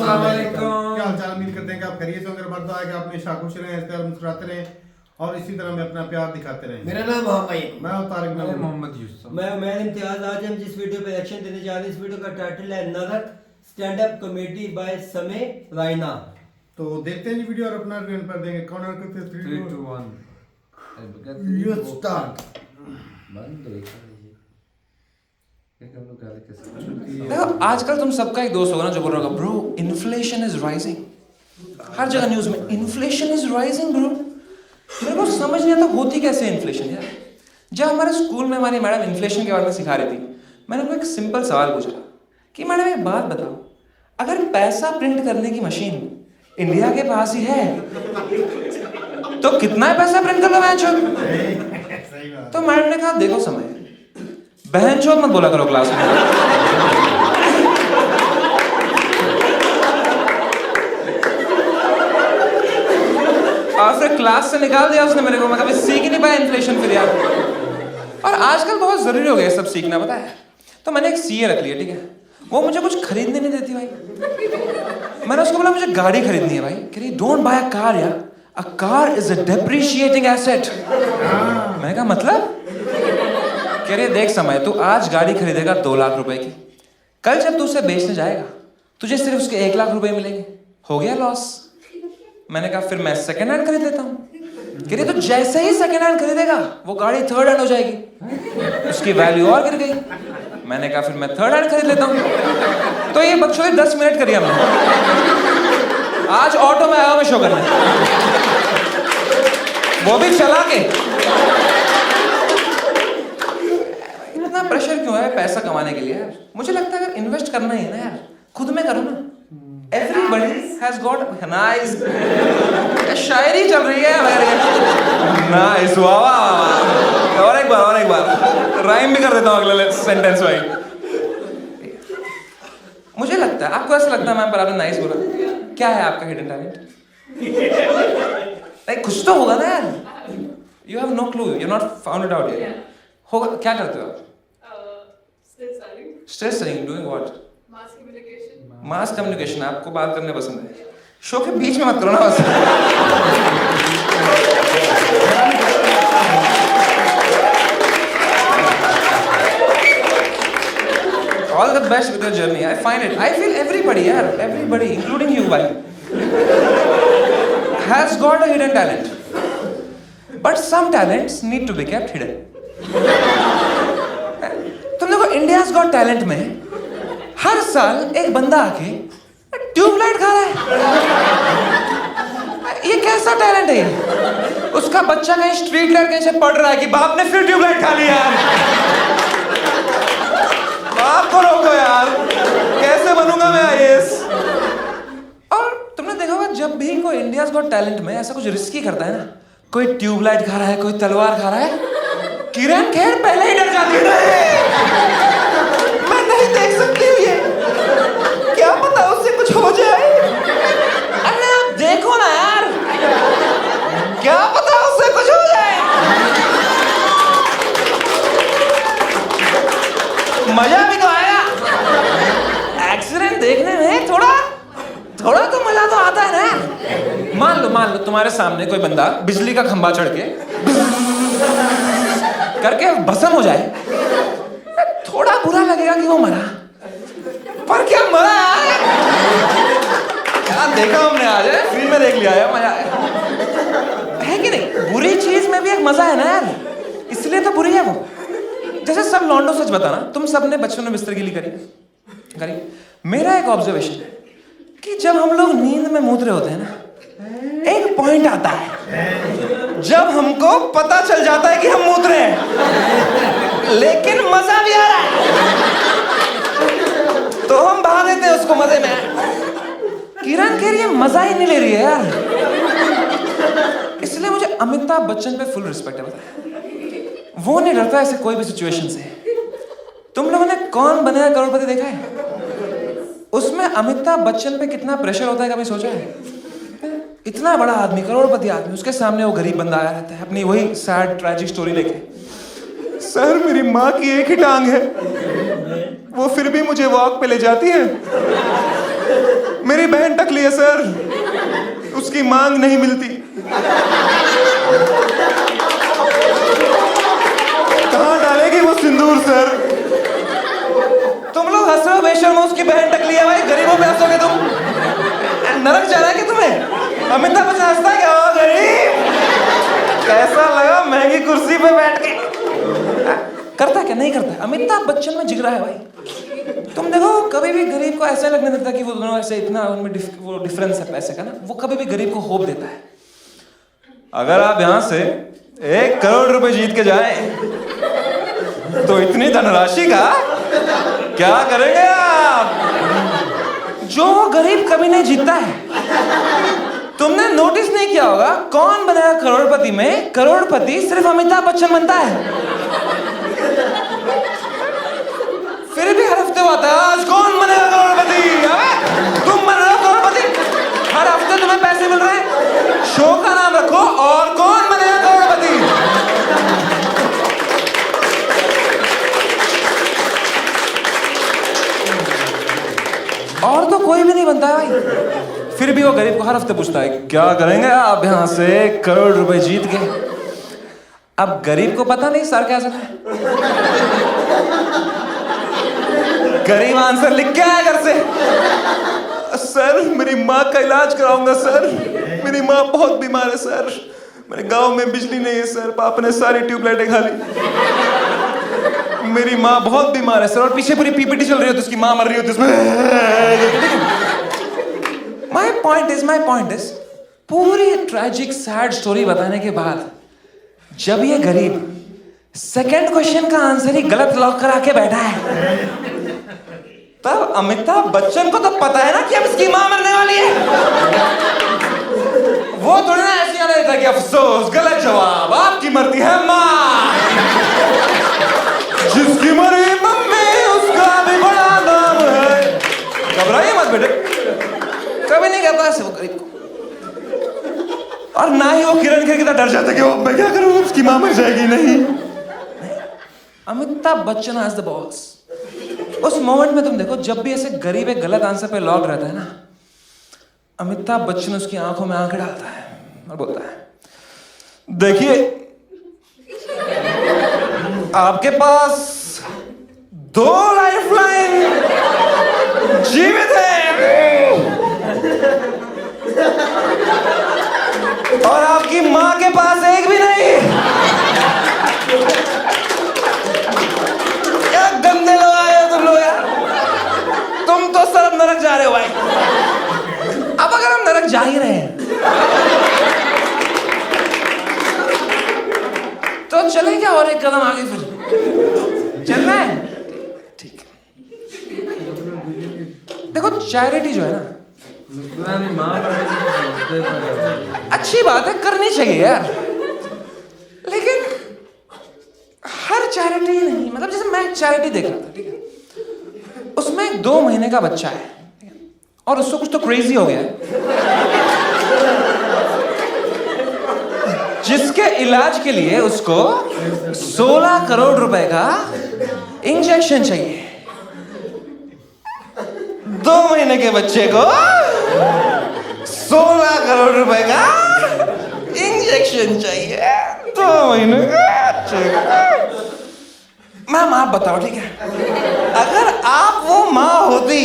अस्सलाम वालेकुम। क्या हाल चाल, उम्मीद करते हैं कि आप खैरियत से होंगे। बढ़ता है कि आप हमेशा खुश रहें, इस तरह मुस्कुराते रहें और इसी तरह में अपना प्यार दिखाते रहें। मेरा नाम मोहम्मद, मैं हूं तारिक मैं नूर। मोहम्मद यूसुफ। मैं इम्तियाज। आज हम जिस वीडियो पे एक्शन देने जा रहे हैं, इस वीडियो का टाइटल है नज़र, स्टैंड अप कॉमेडी बाय समय रायना। तो देखते हैं जी वीडियो और अपना रिव्यू पर देंगे। कौन और करते 3 2 1 You start. बंद हो गया ये हम लोग गाली कैसे। देखो आजकल तुम सबका एक दोस्त होगा ना जो बोल रहा होगा ब्रो इन्फ्लेशन इज राइजिंग। हर जगह न्यूज में इन्फ्लेशन इज राइजिंग ब्रो। मेरे को समझ नहीं आता होती कैसे इन्फ्लेशन यार। जब हमारे स्कूल में हमारी मैडम इन्फ्लेशन के बारे में सिखा रही थी, मैंने उनको एक सिंपल सवाल पूछा कि मैडम एक बात बताओ, अगर पैसा प्रिंट करने की मशीन इंडिया के पास ही है तो कितना पैसा प्रिंट कर लो बहन। तो मैडम ने कहा देखो समय बहन चोद मत बोला करो क्लास में। और फिर क्लास से निकाल दिया उसने मेरे को। मैं कभी सीख ही नहीं पाया इन्फ्लेशन फिर यार। और आजकल बहुत जरूरी हो गया सब सीखना, पता है। तो मैंने एक सीए रख लिया, ठीक है। वो मुझे कुछ खरीदने नहीं देती भाई। मैंने उसको बोला मुझे गाड़ी खरीदनी है भाई। कह रही डोंट बाय अ कार यार, a car is a depreciating asset. मैंने कहा मतलब? कह रही देख समय तू आज गाड़ी खरीदेगा 2 लाख रुपए की, कल जब तू उसे बेचने जाएगा तुझे सिर्फ उसके 1 लाख रुपए मिलेंगे, हो गया लॉस। मैंने कहा फिर मैं सेकेंड हैंड खरीद लेता हूँ। कह रही तो जैसे ही सेकेंड हैंड खरीदेगा वो गाड़ी थर्ड हैंड हो जाएगी, उसकी वैल्यू और गिर गई। मैंने कहा फिर मैं थर्ड हैंड खरीद लेता हूँ। तो ये बकचोदी 10 मिनट करी हमने। आज ऑटो में आया मैं शो करने, वो भी चला के। इतना प्रेशर क्यों है पैसा कमाने के लिए यार? मुझे लगता है अगर इन्वेस्ट करना ही है ना यार, खुद में करो ना। Everybody has got nice। शायरी चल रही है नाइस। वाह वाह। और एक बार राइम भी कर देता हूँ अगले सेंटेंस भाई। मुझे लगता है आपको ऐसा लगता है मैम पर आपने नाइस बोला, क्या है आपका हिडन टैलेंट? नहीं कुछ तो होगा ना यार। You have no clue, you not found it out yet. होगा। क्या करते हो आप? Stress selling. Doing what? Mass communication. आपको बात करने पसंद है। शो के बीच में मत करो ना बस। All the best with your journey. I find it. I feel everybody, यार, everybody, including you, भाई, has got a hidden talent. But some talents need to be kept hidden. तुम देखो इंडिया's got talent में हर साल एक बंदा आके tubelight खा रहा है। ये कैसा टैलेंट है? उसका बच्चा कहीं स्ट्रीट लाइट कहीं से पढ़ रहा है कि बाप ने फिर ट्यूबलाइट खा लिया। बाप को रोको यार, कैसे बनूंगा मैं आईएएस? और तुमने देखा होगा जब भी कोई इंडिया's गॉट टैलेंट में ऐसा कुछ रिस्की करता है ना, कोई ट्यूबलाइट खा रहा है, कोई तलवार खा रहा है, किरण खेर पहले ही डर जाती है। मैं नहीं देख सकती हूँ ये, क्या पता उससे कुछ हो जाए। अरे आप देखो ना यार, क्या पता उससे कुछ हो जाए। मजा भी तो आएगा। एक्सीडेंट देखने में थोड़ा तो मजा तो आता है ना। मान लो तुम्हारे सामने कोई बंदा बिजली का खंभा चढ़ के करके भस्म हो जाए, थोड़ा बुरा लगेगा कि वो मरा, पर क्या मरा यार। क्या देखा हमने आज, फिल्म में देख लिया है, मजा है कि नहीं? बुरी चीज में भी एक मजा है ना यार, इसलिए तो बुरी है वो। जैसे सब लॉन्डो सच बताना, तुम सबने बचपन में बिस्तर गिली करी। मेरा एक ऑब्जर्वेशन है कि जब हम लोग नींद में मूत रहे होते हैं ना, एक पॉइंट आता है जब हमको पता चल जाता है कि हम मूत रहे हैं, लेकिन मजा भी आ रहा है तो हम बहा देते हैं उसको मजे में। किरण कह रही है मजा ही नहीं ले रही है यार। इसलिए मुझे अमिताभ बच्चन पे फुल रिस्पेक्ट है, पता। वो नहीं डरता ऐसे कोई भी सिचुएशन से। तुम लोगों ने कौन बनेगा करोड़पति देखा है? उसमें अमिताभ बच्चन पे कितना प्रेशर होता है, कभी सोचा है? इतना बड़ा आदमी, करोड़पति आदमी, उसके सामने वो गरीब बंदा आया रहता है अपनी वही सैड ट्रैजिक स्टोरी लेके। सर मेरी माँ की एक ही टांग है, वो फिर भी मुझे वॉक पे ले जाती है। मेरी बहन टकली है सर, उसकी मांग नहीं मिलती। कहाँ डालेगी वो सिंदूर सर? तुम लोग हंस रहे हो बेशर्म, उसकी बहन टकली है भाई, गरीबों पे हंसोगे तुम? नरक जा रहा है क्या तुम्हें? अमिताभ बच्चन हंसता है क्या? ओ गरीब, कैसा लगा महंगी कुर्सी पे बैठ के? करता क्या? नहीं करता। अमिताभ बच्चन में जिगरा है भाई। तुम देखो, कभी भी गरीब को ऐसा लगने देता कि वो दोनों ऐसे इतना उनमें वो डिफरेंस है पैसे का ना, वो कभी भी गरीब को होप देता है। अगर आप यहां से 1 करोड़ रुपए जीत के जाएं तो इतनी धनराशि का क्या करेंगे आप? जो गरीब कभी नहीं जीतता है। तुमने नोटिस नहीं किया होगा, कौन बनेगा करोड़पति में? करोड़पति सिर्फ अमिताभ बच्चन बनता है। फिर भी हर हफ्ते आता है, आज कौन बनेगा करोड़पति? तुम बन रहे हो करोड़पति, हर हफ्ते तुम्हें पैसे मिल रहे हैं। शो का नाम रखो और कौन बनेगा करोड़पति। और तो कोई भी नहीं बनता है भाई। फिर भी वो गरीब को हर हफ्ते पूछता है, क्या करेंगे आप यहां से 1 करोड़ रुपए जीत के? अब गरीब को पता नहीं सरकाज़म है। गरीब आंसर लिख के आया घर से, सर मेरी माँ का इलाज कराऊंगा सर, मेरी माँ बहुत बीमार है सर, मेरे गांव में बिजली नहीं है सर, पापा ने सारी ट्यूबलाइटें खा ली, मेरी माँ बहुत बीमार है सर। और पीछे पूरी पीपीटी चल रही होती है, उसकी माँ मर रही होती है उसमें। माय पॉइंट इज पूरी ट्रेजिक सैड स्टोरी बताने के बाद जब ये गरीब सेकंड क्वेश्चन का आंसर ही गलत लॉक करा के बैठा है, तब अमिताभ बच्चन को तो पता है ना कि अब इसकी मां मरने वाली है। वो थोड़ी ना ऐसी आने देता कि अफसोस गलत जवाब, आपकी मरती है मां, जिसकी मरी मम्मी उसका भी बड़ा नाम है। घबराइए मत बेटे, कभी नहीं कहता ऐसे वो गरीब को। और ना ही वो किरण खेर की तरह डर जाता कि वो मैं क्या करूं, उसकी मां मर जाएगी। नहीं, Amitabh Bachchan has the balls. उस मोमेंट में तुम देखो, जब भी ऐसे गरीब एक गलत आंसर पे लॉक रहता है ना, अमिताभ बच्चन उसकी आंखों में आंखें डालता है और बोलता है, देखिए आपके पास 2 लाइफलाइन जीवित है और आपकी मां के पास एक भी नहीं। क्या गंदे लोग आए हो तुम लोग यार, तुम तो सब नरक जा रहे हो भाई। अब अगर हम नरक जा ही रहे हैं तो चलें क्या और एक कदम आगे? फिर चलना है, ठीक है। देखो चैरिटी जो है ना, अच्छी बात है, करनी चाहिए यार, लेकिन हर चैरिटी नहीं। मतलब जैसे मैं एक चैरिटी देख रहा था, ठीक है, उसमें एक 2 महीने का बच्चा है और उसको कुछ तो क्रेजी हो गया है, जिसके इलाज के लिए उसको 16 करोड़ रुपए का इंजेक्शन चाहिए। 2 महीने के बच्चे को 16 करोड़ रुपए का इंजेक्शन चाहिए। 2 महीने का। मैम आप बताओ, ठीक है, अगर आप वो माँ होती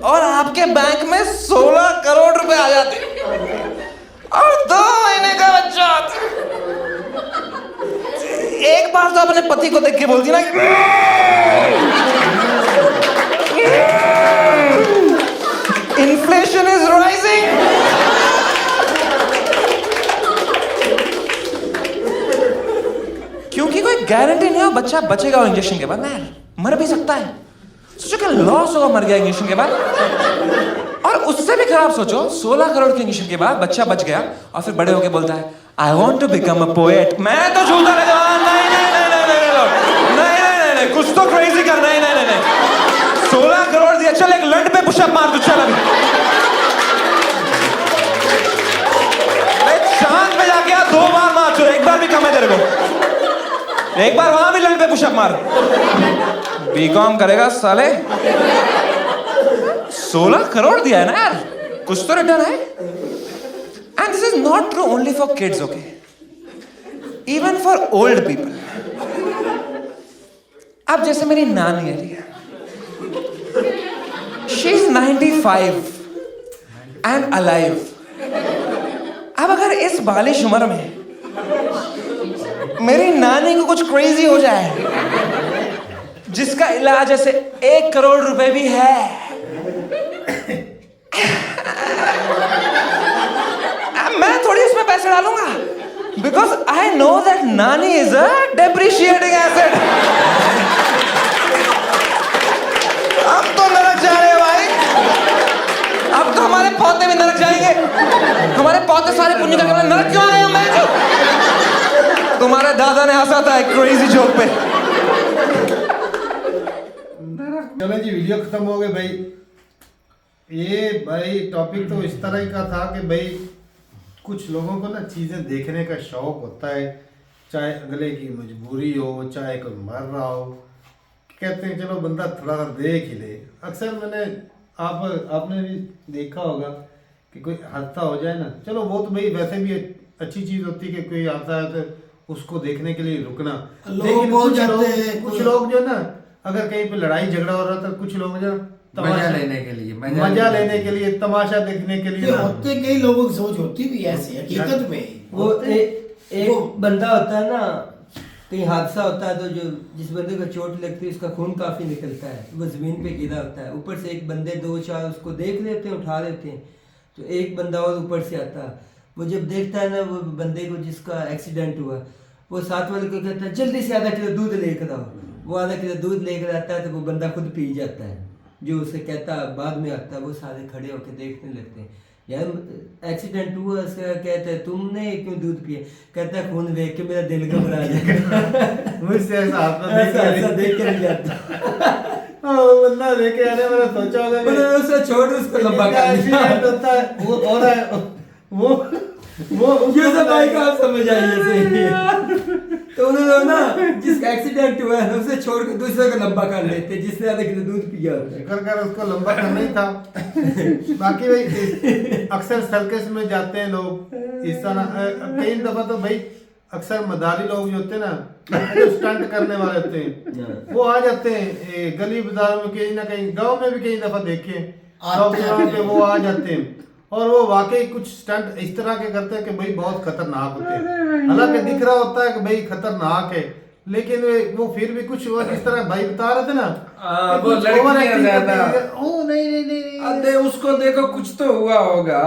और आपके बैंक में 16 करोड़ रुपए आ जाते और 2 महीने का बच्चा होता, एक बार तो अपने पति को देख के बोलती ना कि इन्फ्लेशन इज राइजिंग। क्योंकि कोई गारंटी नहीं हो बच्चा बचेगा इंजेक्शन के बाद ना, मर भी सकता है। सोचो क्या लॉस होगा मर गया इंजेक्शन के बाद। और उससे भी खराब सोचो, 16 करोड़ के इंजेक्शन के बाद बच्चा बच गया और फिर बड़े होके बोलता है I want to become a poet. मैं तो झूठा लगा, नहीं, कुछ तो क्रेजी कर, नहीं 16 करोड़ दिया, चल एक लंड पे पुशअप मार, तू चल अभी चांद पे जाके 2 बार मार, चलो 1 बार भी कम है तेरे को, 1 बार वहां भी लंड पे पुशअप मार। बीकॉम करेगा साले, 16 करोड़ दिया है ना यार, कुछ तो रिटर्न है। And this is not true only for kids, okay, even for old people. अब जैसे मेरी नानी है, ठीक है, शी इज 95 एंड अलाइव। अब अगर इस बालिश उम्र में मेरी नानी को कुछ क्रेजी हो जाए जिसका इलाज ऐसे 1 करोड़ रुपए भी है, मैं थोड़ी इसमें पैसे डालूंगा, बिकॉज आई नो दैट नानी इज अ डेप्रिशिएटिंग एसेट। अब तो नरक जा रहे हैं भाई, अब तो हमारे पौधे भी नरक जाएंगे। हमारे पौधे सारे पुण्य करके नरक क्यों आए? मैं जो तुम्हारे दादा ने हंसा था एक क्रेजी जोक पे। चलो जी, वीडियो खत्म हो गई भाई। ये भाई टॉपिक तो इस तरह का था कि भाई कुछ लोगों को ना चीज़ें देखने का शौक होता है, चाहे अगले की मजबूरी हो, चाहे कोई मर रहा हो, कहते हैं चलो बंदा थोड़ा सा देख ही ले। अक्सर मैंने आपने भी देखा होगा कि कोई हादसा हो जाए ना, चलो वो तो भाई वैसे भी अच्छी चीज़ होती है कि कोई हादसा है तो उसको देखने के लिए रुकना, लेकिन कुछ लोग जो ना अगर कहीं पे लड़ाई झगड़ा हो रहा था, कुछ लोग जो मजा लेने के लिए, मजा लेने के लिए, तमाशा देखने के लिए होते कई लोगों की सोच होती भी ऐसी है हकीकत में। वो एक बंदा होता है ना, कहीं हादसा होता है तो जो जिस बंदे को चोट लगती है उसका खून काफी निकलता है, वो जमीन पे गिरा होता है, ऊपर से एक बंदे 2-4 उसको देख लेते हैं, उठा लेते हैं, तो एक बंदा और ऊपर से आता है। वो जब देखता है ना वो बंदे को जिसका एक्सीडेंट हुआ, वो साथ वाले को कहता है जल्दी से आधा किलो दूध लेकर आओ। वो आधा किलो दूध लेकर आता है तो वो बंदा खुद पी जाता है, जो उसे कहता बाद में आता है। वो सारे खड़े होकर देखने लगते हैं, यार एक्सीडेंट हुआ, उसका कहता है तुमने क्यों दूध पिया? कहता है खून देख के मेरा दिल घबरा जाएगा। मुझसे ऐसा देख कर जाता बंदा लेके आने वाला सोचा होगा कि उसे छोड़ उसको लंबा कर एक्सीडेंट होता है, वो हो रहा है, वो ये सब भाई का आप समझ आइए सही। तो उन्होंने ना जिसका एक्सीडेंट हुआ है उसे छोड़ के दूसरे को लंबा कर लेते जिसने आधा किलो दूध पिया होता है। कर उसको लंबा करना ही था। बाकी भाई अक्सर सर्कस में जाते हैं लोग इस तरह, कई दफा तो भाई अक्सर मदारी लोग जो होते हैं ना, जो स्टंट करने वाले होते हैं, वो आ जाते हैं गली बाजार में, कहीं ना कहीं गांव में भी कई दफा देखे पे वो आ जाते हैं, और वो वाकई कुछ स्टंट इस तरह के करते हैं कि भाई बहुत खतरनाक होते हैं। हालांकि दिख रहा होता है कि भाई खतरनाक है, लेकिन वो फिर भी कुछ वो जिस तरह भाई बता रहे थे ना, वो लड़कियां ज्यादा, ओ नहीं अरे उसको देखो कुछ तो हुआ होगा,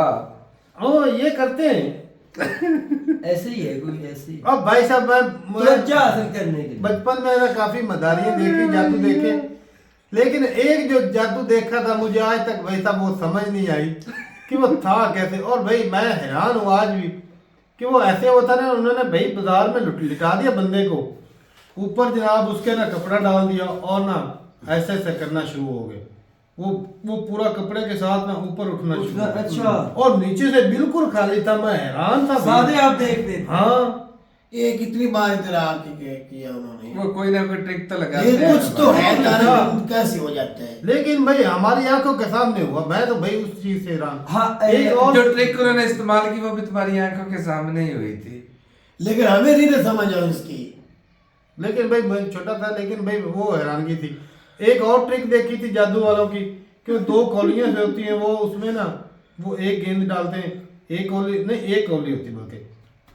ओ ये करते हैं ऐसे ही है कोई ऐसे ही। अब भाई साहब मैं लज्जा हासिल करने के लिए बचपन में ना काफी मदारियां देखी, जादू देखे, लेकिन एक जो जादू देखा था मुझे आज तक भाई साहब वो समझ नहीं आई कि वो था कैसे। और भाई मैं हैरान हूँ आज भी कि वो ऐसे होता ना, उन्होंने भाई बाजार में लिटा दिया बंदे को, ऊपर जनाब उसके ना कपड़ा डाल दिया और ना ऐसे ऐसे करना शुरू हो गए, वो पूरा कपड़े के साथ ना ऊपर उठना शुरू। अच्छा, और नीचे से बिल्कुल खाली था, मैं हैरान था। सादे आप देख रहे थे? हाँ, ये कितनी बार इधर आके किया उन्होंने, वो कोई ना कोई ट्रिक तो लगाते ये हैं। कुछ तो है तारा, कैसे हो जाता है। लेकिन भाई हमारी आंखों के सामने हुआ, मैं तो भाई उस चीज से हैरान। हाँ, एक और जो ट्रिक उन्होंने इस्तेमाल की वो भी तुम्हारी आंखों के सामने ही हुई थी, लेकिन हमें नहीं ना समझ आ उसकी। लेकिन भाई मैं छोटा था, लेकिन भाई वो हैरानगी थी। एक और ट्रिक देखी थी जादू वालों की कि 2 कौलियां से होती हैं, वो उसमें ना वो एक गेंद डालते हैं, एक कौली नहीं एक कौली होती बल्कि,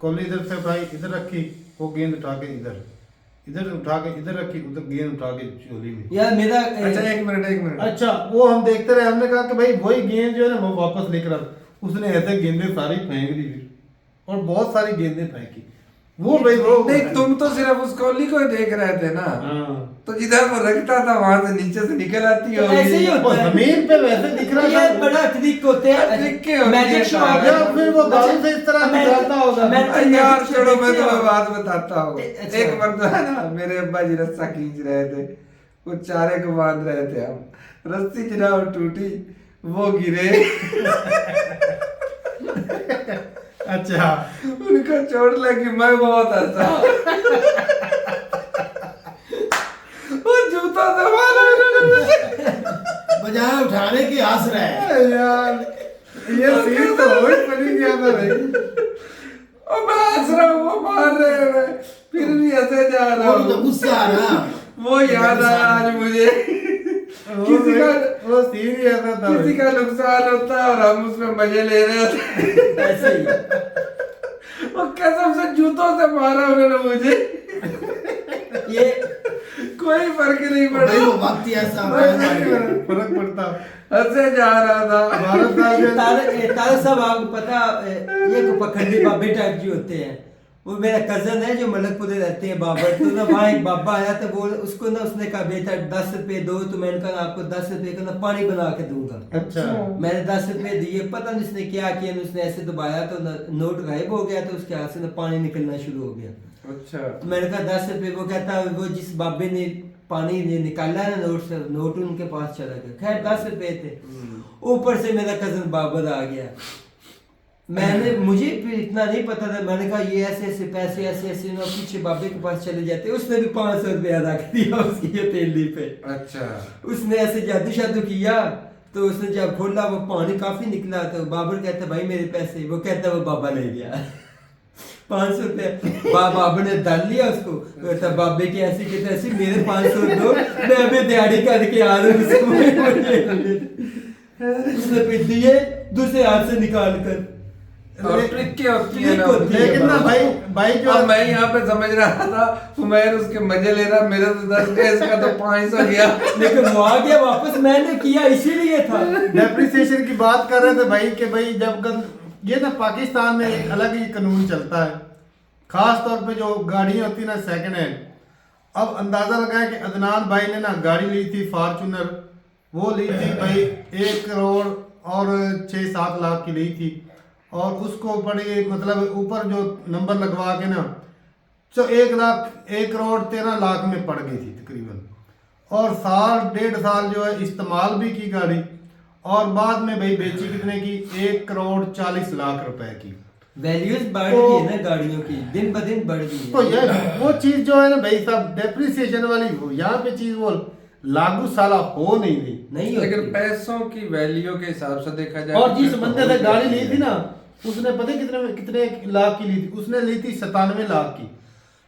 कौली इधर से उठाई इधर रखी, वो गेंद उठा के इधर उठा के इधर रखी, उधर गेंद उठा के चोली में। यार मेरा अच्छा एक मिनट अच्छा, वो हम देखते रहे, हमने कहा कि भाई वही गेंद जो है ना वो वापस लेकर आ। उसने ऐसे गेंदें सारी फेंक दी फिर, और बहुत सारी गेंदें फेंकी। वो भाई वो नहीं, तुम तो सिर्फ उस कौली को ही देख रहे थे ना, हाँ। तो जिधर वो रखता था वहां से नीचे से निकल आती तो होगी। ऐसे ही होता वो है। जमीन पे वैसे दिख रहा ये था। बड़ा ट्रिक होते हैं, ट्रिक के होती है मैजिक शो सारा। आ गया। या फिर वो बालों से इस तरह निकलता होगा। अरे यार छोड़ो, मैं तुम्हें बात बताता हूँ। अच्छा। एक बार तो है ना, मेरे अब्बा जी रस्सा खींच रहे थे, वो चारे को बांध रहे थे, हम रस्सी जनाब टूटी, वो गिरे। अच्छा, उनको चोट लगी, मैं बहुत हंसा। वो जूता दबा रहे। बजाय उठाने की हंस रहा है। अरे यार ये सीन तो हो ही बनी गया था भाई। और मैं हंस रहा हूँ, वो मार रहे हैं, फिर भी हंसे जा रहा और तो हूँ। गुस्सा आ रहा। वो याद आया आज मुझे। किसी का वो सीन ही ऐसा था किसी भाई। का नुकसान होता है और हम उसमें मजे ले रहे होते। ऐसे ही वो कसम से जूतों से मारा उन्होंने मुझे, ये कोई फर्क नहीं भाई वो पड़ा, वक्त ही ऐसा होता है। फर्क पड़ता। हंसे जा रहा था। भारत साल में तारक साहब आपको पता ये को पखंडी बाबे टाइप जो होते हैं, वो मेरा कजन है जो मलकपुरे रहते हैं बाबर, तो ना वहाँ एक बाबा आया तो वो उसको ना उसने कहा बेटा 10 रुपए दो, तो मैंने कहा आपको 10 रुपए का ना पानी बना के दूंगा। अच्छा मैंने 10 रुपए दिए, पता नहीं उसने क्या किया, उसने ऐसे दबाया तो नोट गायब हो गया, तो उसके हाथ से ना पानी निकलना शुरू हो गया। अच्छा, तो मैंने कहा 10 रुपए, वो कहता वो जिस बाबे ने पानी निकाला है ना नोट से, नोट उनके पास चला गया। खैर 10 रुपए थे, ऊपर से मेरा कजन बाबर आ गया। मैंने मुझे फिर इतना नहीं पता था, मैंने कहा ये ऐसे ऐसे पैसे ऐसे ऐसे ना पीछे बाबे के पास चले जाते। उसने भी 500 रुपये अदा कर दिया उसकी हथेली पे। अच्छा, उसने ऐसे जादू शादू किया, तो उसने जब खोला वो पानी काफी निकला, तो बाबर कहता भाई मेरे पैसे, वो कहता वो बाबा ले गया 500 रुपये। बाबा ने डाल लिया उसको, कहता बाबे की ऐसी की तैसी मेरे 500 दो, मैं अभी दिहाड़ी करके आ रहा हूँ। उसने फिर दिए दूसरे हाथ से निकाल कर। और ट्रिक क्या होती है ना, ट्रिक होती है। लेकिन ना भाई जो अब मैं यहाँ पे समझ रहा था उमैर उसके मजे ले रहा, मेरे तो 10 गया, इसका तो 500 गया। लेकिन वो आ गया वापस, मैंने किया इसीलिए था। डेप्रिसिएशन की बात कर रहे थे भाई कि भाई जब ये ना पाकिस्तान में एक अलग ही कानून चलता है, खास तौर पे जो गाड़ियाँ होती है ना सेकंड हैंड। अब अंदाजा लगाया कि अदनान भाई ने ना गाड़ी ली थी फॉर्चूनर, वो ली थी भाई 1 करोड़ और 6-7 लाख की ली थी, और उसको बड़े मतलब ऊपर जो नंबर लगवा के ना तो 1 करोड़ 13 लाख में पड़ गई थी तकरीबन। और 1.5 साल जो है इस्तेमाल भी की गाड़ी, और बाद में भाई बेची कितने की, 1 करोड़ 40 लाख रुपए की। वैल्यूज बढ़ गई है ना गाड़ियों की, दिन ब दिन बढ़ गई तो है। यार वो चीज जो है ना भाई साहब डेप्रिसिएशन वाली, वो यहाँ पे चीज वो लागू साला हो नहीं रही। नहीं लेकिन होती। पैसों की वैल्यू के हिसाब से देखा जाए, और जिस बंदे ने गाड़ी ली थी ना, उसने पता है कितने लाख की ली थी, उसने ली थी 97 लाख की।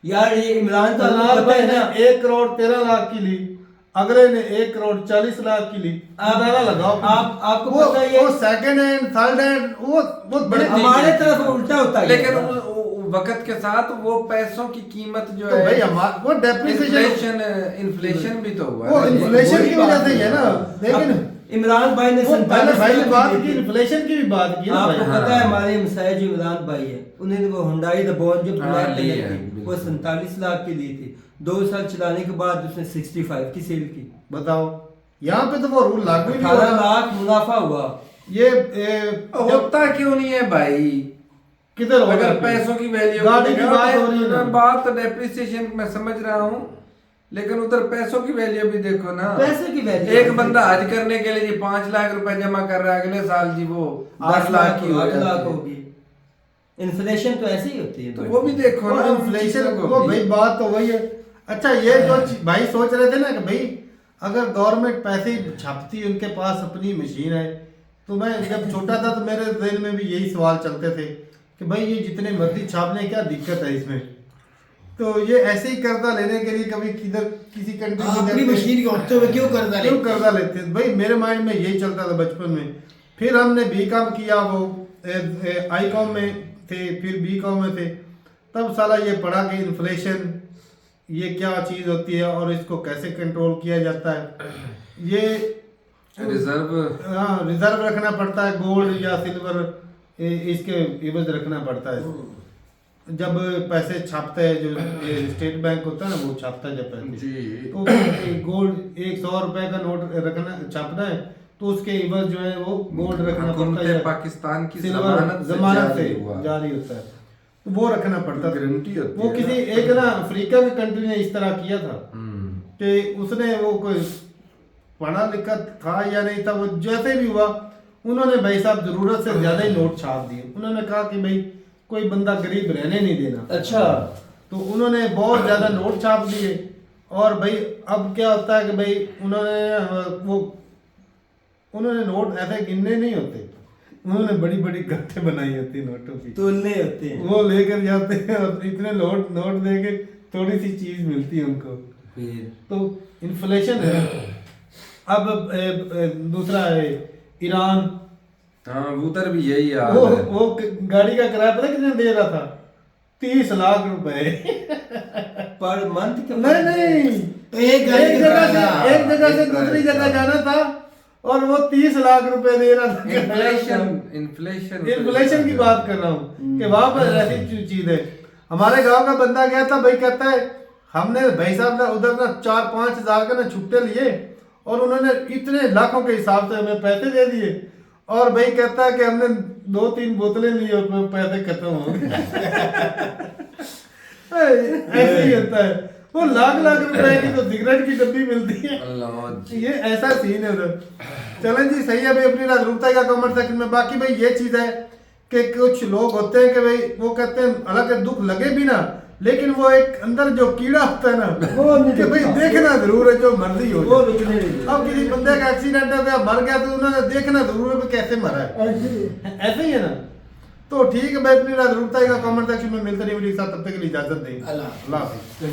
यार ये इमरान का अनार पता भाई है ने ना, 1 करोड़ 13 लाख की ली, अगले ने 1 करोड़ 40 लाख की ली। अंदाजा लगाओ आपको वो, पता है वो सेकंड हैंड थर्ड हैंड वो बड़े हमारे तरफ उल्टा होता है। लेकिन वक्त के साथ वो पैसों की कीमत जो तो है, भाई वो डेप्रिसिएशन इन्फ्लेशन भी तो हुआ वो है। इन्फ्लेशन की वजह से ही है ना। लेकिन इमरान भाई ने वो पहले 47 भाई ने लाख बात दी की थी। इन्फ्लेशन की भी बात की ना आपको भाई। पता है हमारे मसाया जो इमरान भाई है, उन्होंने वो हुंडई द बॉन जो हाँ, ब्लैक ली कलर है, की, वो बिल्कुल। 47 लाख की ली थी। 2 साल चलाने के बाद उसने 65 की सेल की। बताओ यहाँ पे तो वो रूल लागू ही नहीं 18 होता। लाख मुनाफा हुआ। ये होता क्यों नहीं है भाई? किधर होगा? अगर पैसों की वैल्यू गाड़ी की बात हो रही है ना। बात डेप्रिसिएशन मैं समझ रहा हूँ, लेकिन उधर पैसों की वैल्यू भी देखो ना। पैसे की वैल्यू एक बंदा हज करने के लिए जी 5 लाख रुपए जमा कर रहा है, अगले साल जी वो 8 लाख की हो 8 लाख जाती है। होगी। इन्फ्लेशन तो ऐसे ही होती है। तो वो भी देखो ना, इन्फ्लेशन वो भाई बात तो वही है। अच्छा ये जो भाई सोच रहे थे ना कि भाई अगर गवर्नमेंट पैसे छापती, उनके पास अपनी मशीन है, तो मैं जब छोटा था तो मेरे दिल में भी यही सवाल चलते थे कि भाई ये जितने मर्जी छाप लें क्या दिक्कत है इसमें। तो ये ऐसे ही कर्जा लेने के लिए कभी किधर किसी कंट्री अपनी मशीन के होते हुए क्यों कर्जा क्यों लेते? कर्जा लेते हैं? भाई मेरे माइंड में यही चलता था बचपन में। फिर हमने बीकॉम किया, वो आई.कॉम में थे, फिर बीकॉम में थे, तब साला ये पढ़ा कि इन्फ्लेशन ये क्या चीज़ होती है और इसको कैसे कंट्रोल किया जाता है। ये रिजर्व, हाँ रिजर्व रखना पड़ता है, गोल्ड या सिल्वर इसके एवज रखना पड़ता है। जब पैसे छापते हैं, जो स्टेट बैंक होता है ना, वो छापता है जब पैसे, जी। तो गोल्ड 100 रुपए का नोट रखना छापना है, तो उसके एवज जो है वो गोल्ड रखना पड़ता हुकूमत है, पाकिस्तान की सिल्वर जमानत से जारी होता है, तो वो रखना पड़ता था। गारंटी होती वो है किसी ना। एक ना अफ्रीका की कंट्री ने इस तरह किया था कि उसने वो कोई पढ़ा लिखा था या नहीं था, वो जैसे भी हुआ उन्होंने भाई साहब जरूरत से ज्यादा ही नोट छाप दिए। उन्होंने कहा कि भाई कोई बंदा गरीब रहने नहीं देना। अच्छा, तो उन्होंने बहुत ज्यादा नोट छाप दिए। और भाई अब क्या होता है कि भाई उन्होंने वो उन्होंने नोट ऐसे गिनने नहीं होते, उन्होंने बड़ी बड़ी गट्ठे बनाई होती नोटों की, तोलने होते हैं। वो लेकर जाते हैं और इतने नोट देके थोड़ी सी चीज मिलती है उनको। फिर तो इन्फ्लेशन है। अब दूसरा है ईरान, हाँ उधर भी यही हाल वो है। वो गाड़ी का किराया पता कितने दे रहा था? 30 लाख रुपए। पर मंथ के नहीं नहीं, तो एक गाड़ी का एक जगह से दूसरी जगह जाना था और वो 30 लाख रुपए दे रहा था। इन्फ्लेशन की बात कर रहा हूँ कि वहां पर ऐसी चीज है। हमारे गांव का बंदा गया था, भाई कहता है हमने भाई साहब ना उधर ना 4-5 हजार के ना छुट्टे लिए और उन्होंने इतने लाखों के हिसाब से हमें पैसे दे दिए, और भाई कहता है कि हमने 2-3 बोतलें ली और पैसे खत्म हो गए। ऐसे ही होता है, वो लाख रुपए की तो सिगरेट की डब्बी मिलती है। ये ऐसा सीन है उधर। चलें जी, सही है भाई, अपनी राजरूपता का कमेंट सेक्शन में। बाकी भाई ये चीज है कि कुछ लोग होते हैं कि भाई वो कहते हैं हालांकि दुख लगे भी ना, लेकिन वो एक अंदर जो कीड़ा होता है ना, वो नहीं कि भाई रुकता। देखना जरूर है, जो मर्जी हो वो जाए। रुकने नहीं देते। अब किसी बंदे का एक्सीडेंट है या मर गया तो उन्होंने देखना जरूर है कि कैसे मरा है। ऐसे ही है ना। तो ठीक है भाई, अपनी राजरूपता का कमेंट सेक्शन में मिलते रहिए। तब तक के लिए इजाजत दें। अल्लाह। अल्लाह हाफिज़।